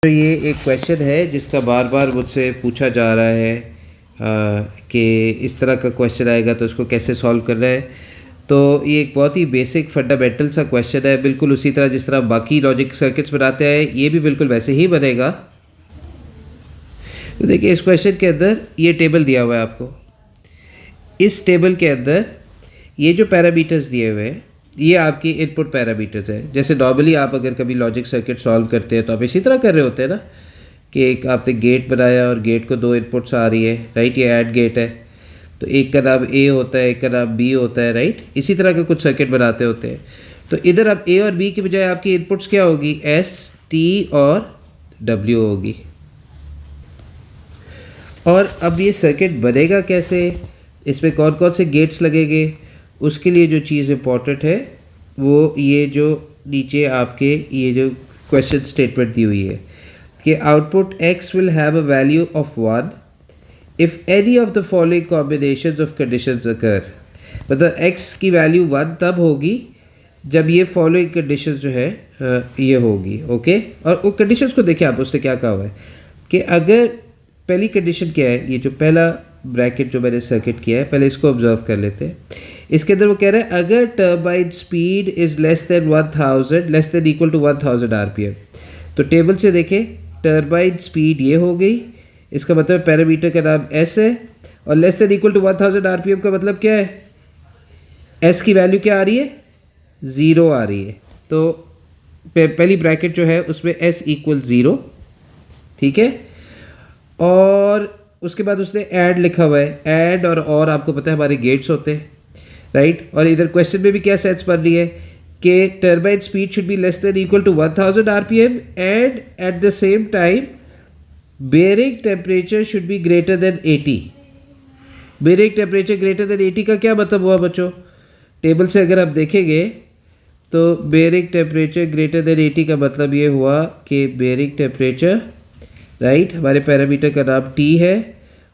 तो ये एक क्वेश्चन है जिसका बार बार मुझसे पूछा जा रहा है कि इस तरह का क्वेश्चन आएगा तो इसको कैसे सॉल्व करना है। तो ये एक बहुत ही बेसिक फंडामेंटल सा क्वेश्चन है, बिल्कुल उसी तरह जिस तरह बाकी लॉजिक सर्किट्स बनाते हैं ये भी बिल्कुल वैसे ही बनेगा। तो देखिए इस क्वेश्चन के अंदर ये टेबल दिया हुआ है आपको। इस टेबल के अंदर ये जो पैरामीटर्स दिए हुए हैं ये आपकी इनपुट पैरामीटर्स है। जैसे नॉर्मली आप अगर कभी लॉजिक सर्किट सॉल्व करते हैं तो आप इसी तरह कर रहे होते हैं ना कि एक आपने गेट बनाया और गेट को दो इनपुट्स आ रही है, राइट। ये ऐड गेट है तो एक का नाम ए होता है, एक का नाम बी होता है, राइट। इसी तरह के कुछ सर्किट बनाते होते हैं। तो इधर अब ए और बी की बजाय आपकी इनपुट्स क्या होगी, एस टी और डब्ल्यू होगी। और अब ये सर्किट बनेगा कैसे, इसमें कौन कौन से गेट्स लगेंगे, उसके लिए जो चीज़ इम्पॉर्टेंट है वो ये जो नीचे आपके ये जो क्वेश्चन स्टेटमेंट दी हुई है कि output x will have a value of 1 if any of the following combinations of conditions occur. मतलब x की वैल्यू 1 तब होगी जब ये फॉलोइंग कंडीशंस जो है ये होगी, ओके। और वो कंडीशंस को देखिए आप, उसने क्या कहा हुआ है कि अगर पहली कंडीशन क्या है, ये जो पहला ब्रैकेट जो मैंने सर्किट किया है पहले इसको ऑब्जर्व कर लेते हैं। इसके अंदर वो कह रहा है अगर turbine speed is less than 1000 less than equal to 1000 RPM. तो टेबल से देखें टर्बाइन स्पीड ये हो गई, इसका मतलब पैरामीटर का नाम एस है, और less than equal to 1000 RPM का मतलब क्या है, एस की वैल्यू क्या आ रही है, 0 आ रही है। तो पहली ब्रैकेट जो है उसमें एस इक्वल 0, ठीक है। और उसके बाद उसने ऐड लिखा हुआ है, ऐड और आपको पता है हमारे गेट्स होते हैं, राइट। और इधर क्वेश्चन में भी क्या सेंस बन रही है कि turbine speed should be less than equal to 1000 RPM and at the same time bearing temperature should be greater than 80। Bearing temperature greater than 80 का क्या मतलब हुआ बच्चों, टेबल से अगर आप देखेंगे तो बेयरिंग टेम्परेचर ग्रेटर देन 80 का मतलब ये हुआ कि बेयरिंग टेम्परेचर, राइट, हमारे पैरामीटर का नाम टी है,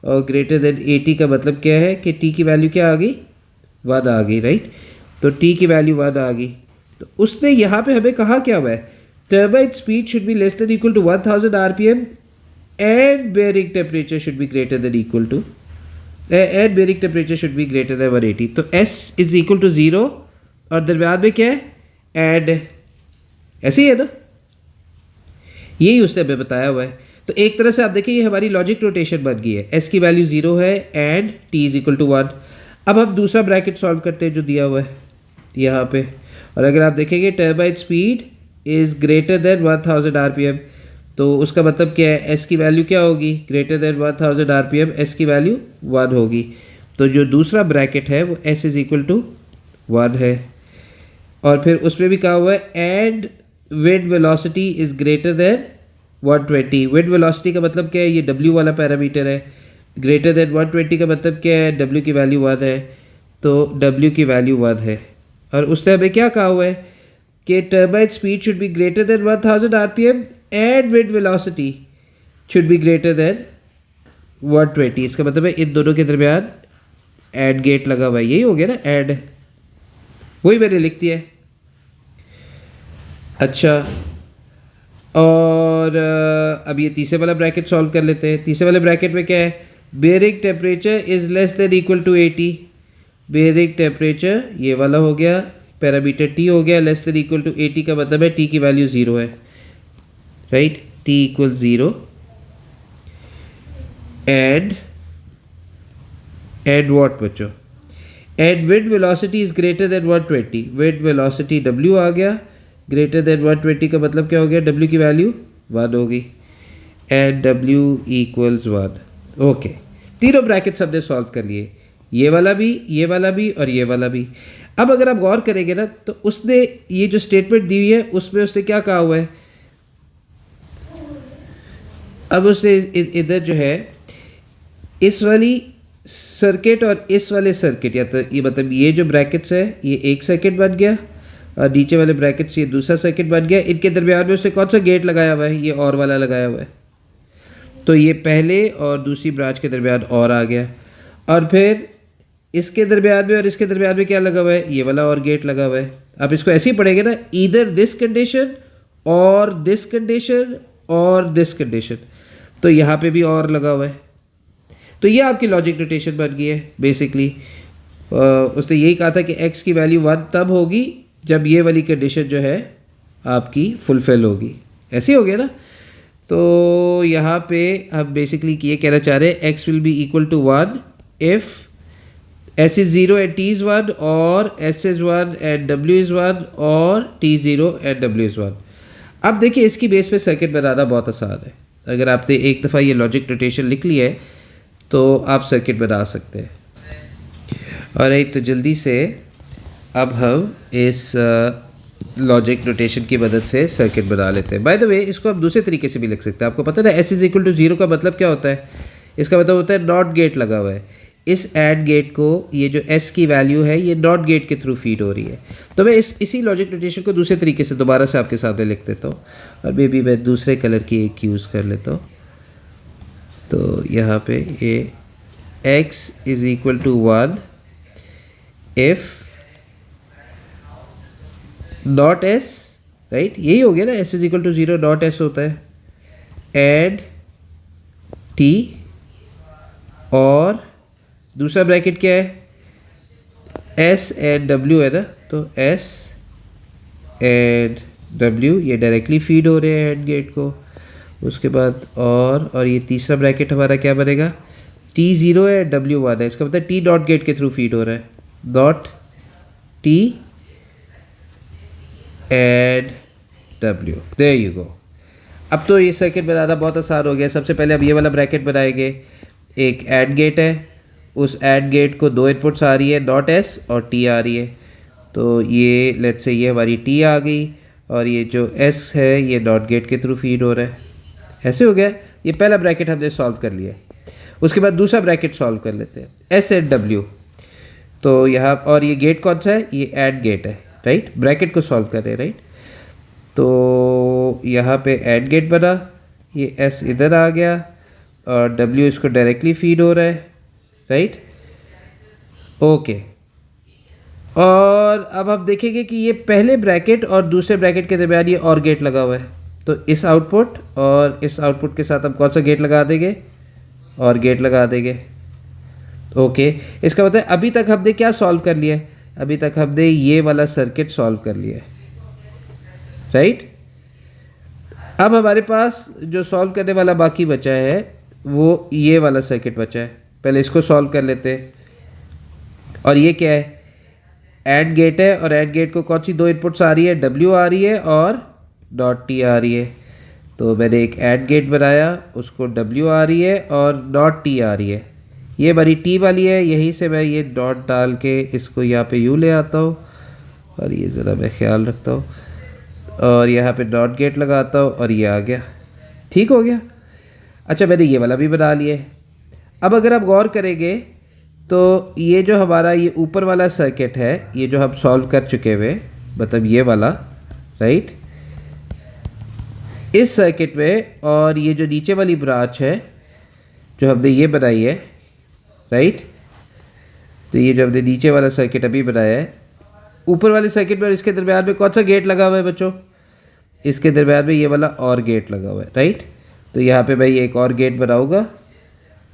और ग्रेटर देन 80 का मतलब क्या है कि टी की वैल्यू क्या आ गई, 1 आ गई, राइट। तो टी की वैल्यू 1 आ गई। तो उसने यहाँ पे हमें कहा क्या हुआ है, turbine speed should be less than equal to 1000 RPM and bearing temperature should be greater than equal to and bearing temperature should be greater than 180। तो एस इज इक्वल टू 0 और दरम्यान में क्या है, एड, ऐसे ही है ना, यही उसने हमें बताया हुआ है। तो एक तरह से आप देखिए ये हमारी लॉजिक रोटेशन बन गई है, एस की वैल्यू 0 है and T is equal to 1। अब हम दूसरा ब्रैकेट सॉल्व करते हैं जो दिया हुआ है यहाँ पे, और अगर आप देखेंगे turbine speed is greater than 1000 RPM, तो उसका मतलब क्या है, एस की वैल्यू क्या होगी, ग्रेटर देन 1000 आरपीएम, एस की वैल्यू 1 होगी। तो जो दूसरा ब्रैकेट है वो एस इज इक्वल टू 1 है। और फिर उसमें भी कहा हुआ है and wind velocity is greater than 120। Wind velocity का मतलब क्या है, ये डब्ल्यू वाला पैरामीटर है। ग्रेटर देन 120 का मतलब क्या है, डब्ल्यू की वैल्यू 1 है, तो डब्ल्यू की वैल्यू 1 है। और उसने हमें क्या कहा हुआ है कि turbine speed should be greater then 1000 RPM and wind velocity should be greater than 120। इसका मतलब है इन दोनों के दरमियान ऐड गेट लगा हुआ है, यही हो गया ना, ऐड, वही मैंने लिख दिया है। अच्छा, और अब ये तीसरे वाला ब्रैकेट सॉल्व कर लेते हैं। तीसरे वाले ब्रैकेट में क्या है, bearing temperature is less than equal to 80। Bearing temperature ये वाला हो गया, पैरामीटर टी हो गया, लेस देन इक्वल टू 80 का मतलब है टी की वैल्यू 0 है, right, T equal 0 and what बच्चों, and wind velocity is greater than 120। Wind velocity W आ गया, ग्रेटर देन 120 का मतलब क्या हो गया, डब्ल्यू की वैल्यू 1 होगी एंड डब्ल्यू इक्वल्स 1, ओके। तीनों ब्रैकेट्स हमने सॉल्व कर लिए, ये वाला भी, ये वाला भी और ये वाला भी। अब अगर आप गौर करेंगे ना तो उसने ये जो स्टेटमेंट दी हुई है उसमें उसने क्या कहा हुआ है, अब उसने इधर जो है इस वाली सर्किट और इस वाले सर्किट, या तो ये मतलब ये जो ब्रैकेट्स है ये एक सर्किट बन गया और नीचे वाले ब्रैकेट्स ये दूसरा सर्किट बन गया। इनके दरमियान में उसने कौन सा गेट लगाया हुआ है, ये और वाला लगाया हुआ है। तो ये पहले और दूसरी ब्रांच के दरमियान और आ गया, और फिर इसके दरमियान में और इसके दरमियान में क्या लगा हुआ है, ये वाला और गेट लगा हुआ है। आप इसको ऐसे ही पढ़ेंगे ना, ईदर दिस कंडीशन और दिस कंडीशन और दिस कंडीशन, तो यहाँ पे भी और लगा हुआ है। तो ये आपकी लॉजिक नोटेशन बन गई है बेसिकली। उसने यही कहा था कि x की वैल्यू 1 तब होगी जब ये वाली कंडीशन जो है आपकी फुलफिल होगी। ऐसे ही हो गया ना। तो यहाँ पे हम बेसिकली ये कहना चाह रहे हैं x will be equal to 1 if s is 0 and t is 1 और s is 1 and w is 1 और t is 0 and w is 1। अब देखिए इसकी बेस पे सर्किट बनाना बहुत आसान है। अगर आपने एक दफ़ा ये लॉजिक नोटेशन लिख ली है तो आप सर्किट बना सकते हैं। और तो जल्दी से अब हम इस लॉजिक नोटेशन की मदद से सर्किट बना लेते हैं। बाय द वे इसको आप दूसरे तरीके से भी लिख सकते हैं। आपको पता है ना s इज इक्वल टू 0 का मतलब क्या होता है? इसका मतलब होता है नॉट गेट लगा हुआ है। इस ऐड गेट को ये जो s की वैल्यू है ये नॉट गेट के थ्रू फीड हो रही है। तो मैं इसी लॉजिक नोटेशन को दूसरे तरीके से दोबारा से आपके सामने लिख देता हूँ और मे बी मैं दूसरे कलर की एक यूज़ कर लेता हूँ। तो यहाँ पे ये x is equal to 1 if not s, right, यही हो गया ना, s is equal to 0 not s होता है, एड t और दूसरा ब्रैकेट क्या है s एंड w है ना, तो s एंड w ये डायरेक्टली फीड हो रहे हैं एंड गेट को। उसके बाद और ये तीसरा ब्रैकेट हमारा क्या बनेगा, t 0 है w 1 है, इसका मतलब t डॉट गेट के थ्रू फीड हो रहा है, dot t and w, there you go. अब तो ये सर्किट बनाना बहुत आसान हो गया। सबसे पहले अब ये वाला ब्रैकेट बनाएंगे। एक एंड गेट है, उस एंड गेट को दो इनपुट्स आ रही है, डॉट s और t आ रही है। तो ये लेट्स से ये हमारी t आ गई और ये जो s है ये डॉट गेट के थ्रू फीड हो रहा है। ऐसे हो गया। ये पहला ब्रैकेट हमने सॉल्व कर लिया है। उसके बाद दूसरा ब्रैकेट सॉल्व कर लेते हैं, s एंड w। तो यहाँ और ये गेट कौन सा है, ये एंड गेट है, राइट। ब्रैकेट को सॉल्व कर रहे हैं, राइट। तो यहाँ पे एंड गेट बना, ये s इधर आ गया और w इसको डायरेक्टली फीड हो रहा है, राइट, ओके। और अब आप देखेंगे कि ये पहले ब्रैकेट और दूसरे ब्रैकेट के दरमियान ये और गेट लगा हुआ है। तो इस आउटपुट और इस आउटपुट के साथ हम कौन सा गेट लगा देंगे, और गेट लगा देंगे, ओके। इसका मतलब अभी तक हमने क्या सॉल्व कर लिया है, अभी तक हमने ये वाला सर्किट सॉल्व कर लिया है, राइट। अब हमारे पास जो सॉल्व करने वाला बाकी बचा है वो ये वाला सर्किट बचा है। पहले इसको सॉल्व कर लेते हैं। और ये क्या है, एंड गेट है और एंड गेट को कौन सी दो इनपुट्स आ रही है, W आ रही है और डॉट T आ रही है। तो मैंने एक एंड गेट बनाया, उसको W आ रही है और डॉट T आ रही है। ये हमारी T वाली है, यहीं से मैं ये डॉट डाल के इसको यहाँ पे यूँ ले आता हूँ और ये ज़रा मैं ख्याल रखता हूँ और यहाँ पे डॉट गेट लगाता हूँ और ये आ गया, ठीक हो गया। अच्छा, मैंने ये वाला भी बना लिया है। अब अगर आप गौर करेंगे तो ये जो हमारा ये ऊपर वाला सर्किट है, ये जो हम सॉल्व कर चुके हुए, मतलब ये वाला, राइट, इस सर्किट में, और ये जो नीचे वाली ब्रांच है जो हमने ये बनाई है, राइट, तो ये जो हमने नीचे वाला सर्किट अभी बनाया है, ऊपर वाले सर्किट में और इसके दरम्यान में कौन सा गेट लगा हुआ है बच्चों, इसके दरम्यान में ये वाला और गेट लगा हुआ है, राइट। तो यहाँ पे मैं ये एक और गेट बनाऊँगा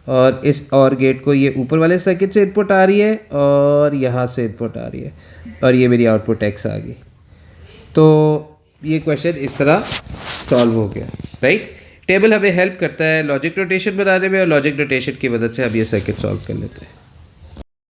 और इस और गेट को ये ऊपर वाले सर्किट से इनपुट आ रही है और यहाँ से इनपुट आ रही है और ये मेरी आउटपुट x आ गई। तो ये क्वेश्चन इस तरह सॉल्व हो गया, राइट। टेबल हमें हेल्प करता है लॉजिक नोटेशन बनाने में और लॉजिक नोटेशन की मदद से हम ये सर्किट सॉल्व कर लेते हैं।